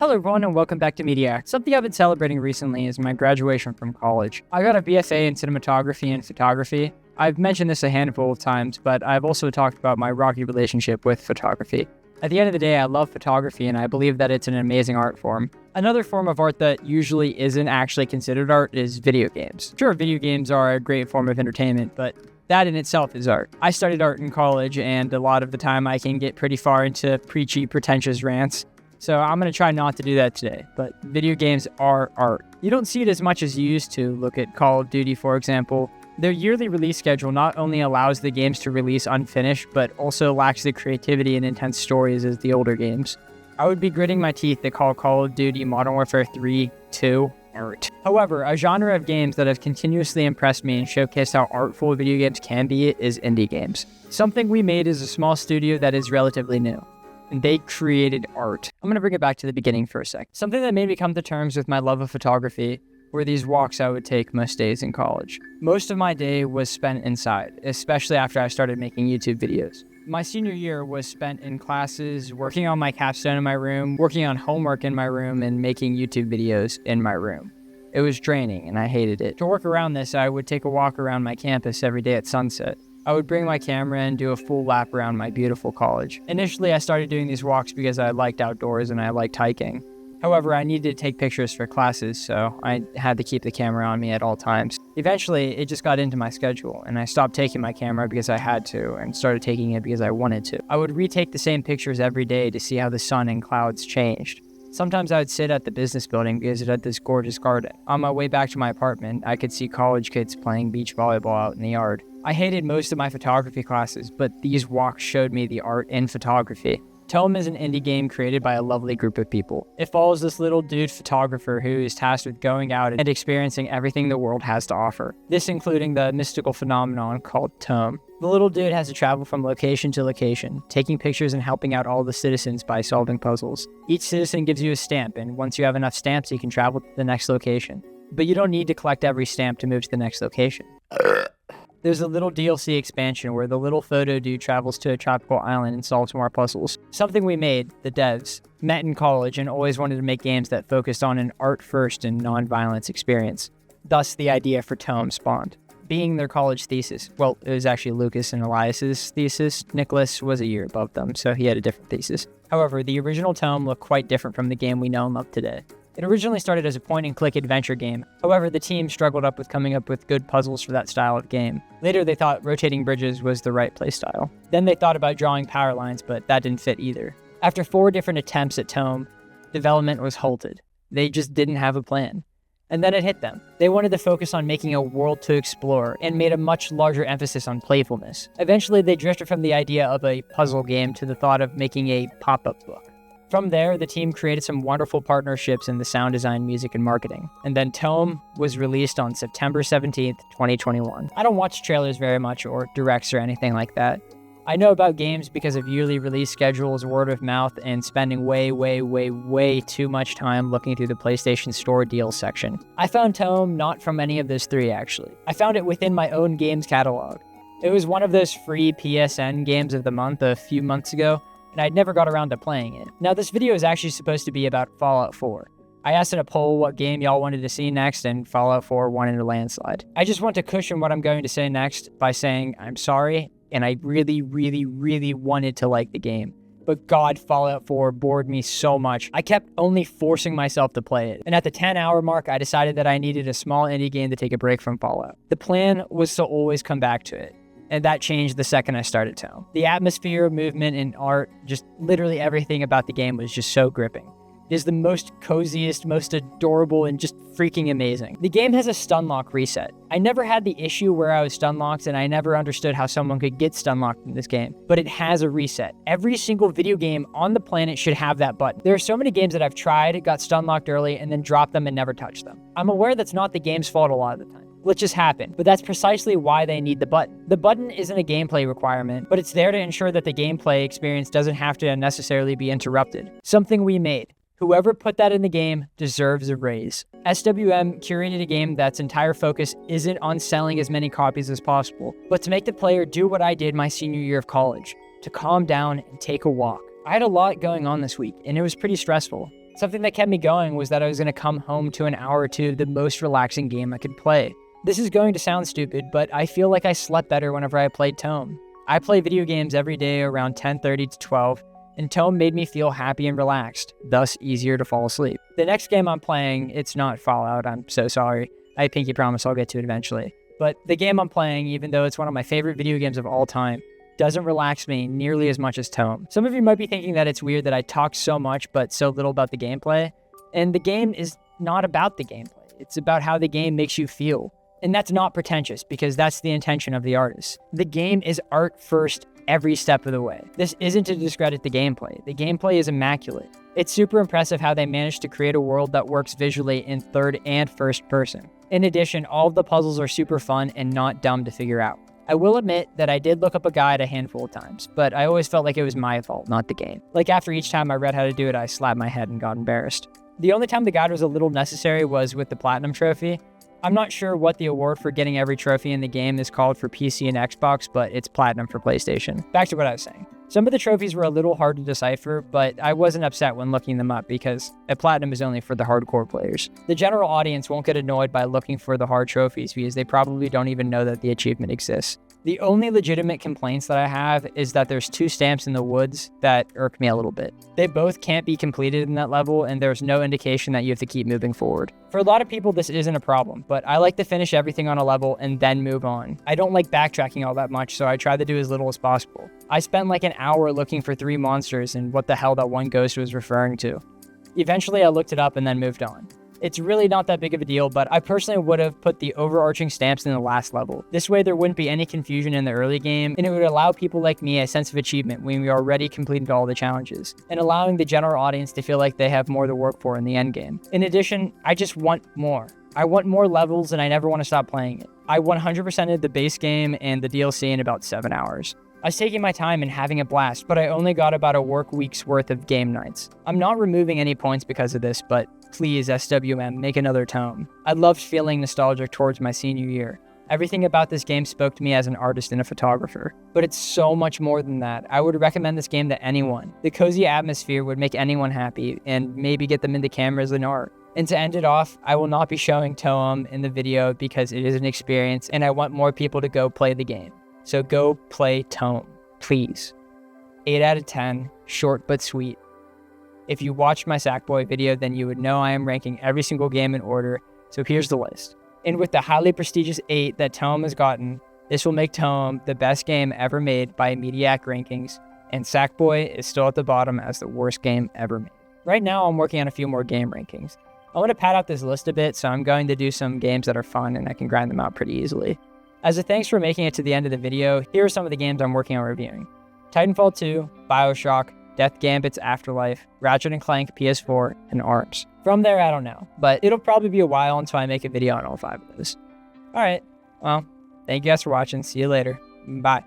Hello everyone and welcome back to Mediak. Something I've been celebrating recently is my graduation from college. I got a BFA in cinematography and photography. I've mentioned this a handful of times, but I've also talked about my rocky relationship with photography. At the end of the day, I love photography and I believe that it's an amazing art form. Another form of art that usually isn't actually considered art is video games. Sure, video games are a great form of entertainment, but that in itself is art. I studied art in college and a lot of the time I can get pretty far into preachy, pretentious rants. So I'm going to try not to do that today, but video games are art. You don't see it as much as you used to. Look at Call of Duty, for example. Their yearly release schedule not only allows the games to release unfinished, but also lacks the creativity and intense stories as the older games. I would be gritting my teeth to call Call of Duty Modern Warfare 3, 2 art. However, a genre of games that have continuously impressed me and showcased how artful video games can be is indie games. Something we made is a small studio that is relatively new. And they created art. I'm going to bring it back to the beginning for a sec. Something that made me come to terms with my love of photography were these walks I would take most days in college. Most of my day was spent inside, especially after I started making YouTube videos. My senior year was spent in classes, working on my capstone in my room, working on homework in my room, and making YouTube videos in my room. It was draining, and I hated it. To work around this, I would take a walk around my campus every day at sunset. I would bring my camera and do a full lap around my beautiful college. Initially, I started doing these walks because I liked outdoors and I liked hiking. However, I needed to take pictures for classes, so I had to keep the camera on me at all times. Eventually, it just got into my schedule, and I stopped taking my camera because I had to, and started taking it because I wanted to. I would retake the same pictures every day to see how the sun and clouds changed. Sometimes I would sit at the business building because it had this gorgeous garden. On my way back to my apartment, I could see college kids playing beach volleyball out in the yard. I hated most of my photography classes, but these walks showed me the art in photography. Toem is an indie game created by a lovely group of people. It follows this little dude photographer who is tasked with going out and experiencing everything the world has to offer. This including the mystical phenomenon called Toem. The little dude has to travel from location to location, taking pictures and helping out all the citizens by solving puzzles. Each citizen gives you a stamp, and once you have enough stamps, you can travel to the next location. But you don't need to collect every stamp to move to the next location. There's a little DLC expansion where the little photo dude travels to a tropical island and solves more puzzles. Something we made, the devs, met in college and always wanted to make games that focused on an art-first and non-violence experience. Thus, the idea for Toem spawned. Being their college thesis, well, it was actually Lucas and Elias's thesis. Nicholas was a year above them, so he had a different thesis. However, the original Toem looked quite different from the game we know and love today. It originally started as a point-and-click adventure game. However, the team struggled with coming up with good puzzles for that style of game. Later, they thought rotating bridges was the right playstyle. Then they thought about drawing power lines, but that didn't fit either. After 4 different attempts at Toem, development was halted. They just didn't have a plan. And then it hit them. They wanted to focus on making a world to explore and made a much larger emphasis on playfulness. Eventually, they drifted from the idea of a puzzle game to the thought of making a pop-up book. From there, the team created some wonderful partnerships in the sound design, music, and marketing. And then Toem was released on September 17th, 2021. I don't watch trailers very much or directs or anything like that. I know about games because of yearly release schedules, word of mouth, and spending way too much time looking through the PlayStation Store deals section. I found Toem not from any of those 3, actually. I found it within my own games catalog. It was one of those free PSN games of the month a few months ago, and I'd never got around to playing it. Now, this video is actually supposed to be about Fallout 4. I asked in a poll what game y'all wanted to see next, and Fallout 4 won in a landslide. I just want to cushion what I'm going to say next by saying I'm sorry, and I really wanted to like the game. But God, Fallout 4 bored me so much. I kept only forcing myself to play it. And at the 10-hour mark, I decided that I needed a small indie game to take a break from Fallout. The plan was to always come back to it. And that changed the second I started Toem. The atmosphere, movement, and art, just literally everything about the game was just so gripping. It is the most coziest, most adorable, and just freaking amazing. The game has a stun lock reset. I never had the issue where I was stun locked, and I never understood how someone could get stun locked in this game, but it has a reset. Every single video game on the planet should have that button. There are so many games that I've tried, got stun locked early, and then dropped them and never touched them. I'm aware that's not the game's fault a lot of the time. Glitches happen, but that's precisely why they need the button. The button isn't a gameplay requirement, but it's there to ensure that the gameplay experience doesn't have to unnecessarily be interrupted. Something we made. Whoever put that in the game deserves a raise. SWM curated a game that's entire focus isn't on selling as many copies as possible, but to make the player do what I did my senior year of college, to calm down and take a walk. I had a lot going on this week, and it was pretty stressful. Something that kept me going was that I was going to come home to an hour or two of the most relaxing game I could play. This is going to sound stupid, but I feel like I slept better whenever I played Toem. I play video games every day around 10:30 to 12, and Toem made me feel happy and relaxed, thus easier to fall asleep. The next game I'm playing, it's not Fallout, I'm so sorry. I pinky promise I'll get to it eventually. But the game I'm playing, even though it's one of my favorite video games of all time, doesn't relax me nearly as much as Toem. Some of you might be thinking that it's weird that I talk so much but so little about the gameplay, and the game is not about the gameplay. It's about how the game makes you feel. And that's not pretentious, because that's the intention of the artist. The game is art first every step of the way. This isn't to discredit the gameplay. The gameplay is immaculate. It's super impressive how they managed to create a world that works visually in third and first person. In addition, all of the puzzles are super fun and not dumb to figure out. I will admit that I did look up a guide a handful of times, but I always felt like it was my fault, not the game. Like after each time I read how to do it, I slapped my head and got embarrassed. The only time the guide was a little necessary was with the Platinum Trophy. I'm not sure what the award for getting every trophy in the game is called for PC and Xbox, but it's Platinum for PlayStation. Back to what I was saying. Some of the trophies were a little hard to decipher, but I wasn't upset when looking them up because a Platinum is only for the hardcore players. The general audience won't get annoyed by looking for the hard trophies because they probably don't even know that the achievement exists. The only legitimate complaints that I have is that there's 2 stamps in the woods that irk me a little bit. They both can't be completed in that level, and there's no indication that you have to keep moving forward. For a lot of people, this isn't a problem, but I like to finish everything on a level and then move on. I don't like backtracking all that much, so I try to do as little as possible. I spent like an hour looking for 3 monsters and what the hell that one ghost was referring to. Eventually, I looked it up and then moved on. It's really not that big of a deal, but I personally would have put the overarching stamps in the last level. This way there wouldn't be any confusion in the early game, and it would allow people like me a sense of achievement when we already completed all the challenges, and allowing the general audience to feel like they have more to work for in the end game. In addition, I just want more. I want more levels and I never want to stop playing it. I 100%ed the base game and the DLC in about 7 hours. I was taking my time and having a blast, but I only got about a work week's worth of game nights. I'm not removing any points because of this, but please, SWM, make another Toem. I loved feeling nostalgic towards my senior year. Everything about this game spoke to me as an artist and a photographer. But it's so much more than that. I would recommend this game to anyone. The cozy atmosphere would make anyone happy and maybe get them into cameras and art. And to end it off, I will not be showing Toem in the video because it is an experience and I want more people to go play the game. So go play Toem, please. 8 out of 10, short but sweet. If you watched my Sackboy video, then you would know I am ranking every single game in order, so here's the list. And with the highly prestigious 8 that Toem has gotten, this will make Toem the best game ever made by Mediak rankings, and Sackboy is still at the bottom as the worst game ever made. Right now, I'm working on a few more game rankings. I want to pad out this list a bit, so I'm going to do some games that are fun and I can grind them out pretty easily. As a thanks for making it to the end of the video, here are some of the games I'm working on reviewing. Titanfall 2, BioShock, Death Gambit's Afterlife, Ratchet & Clank PS4, and ARMS. From there, I don't know, but it'll probably be a while until I make a video on all 5 of those. Alright, well, thank you guys for watching, see you later, bye.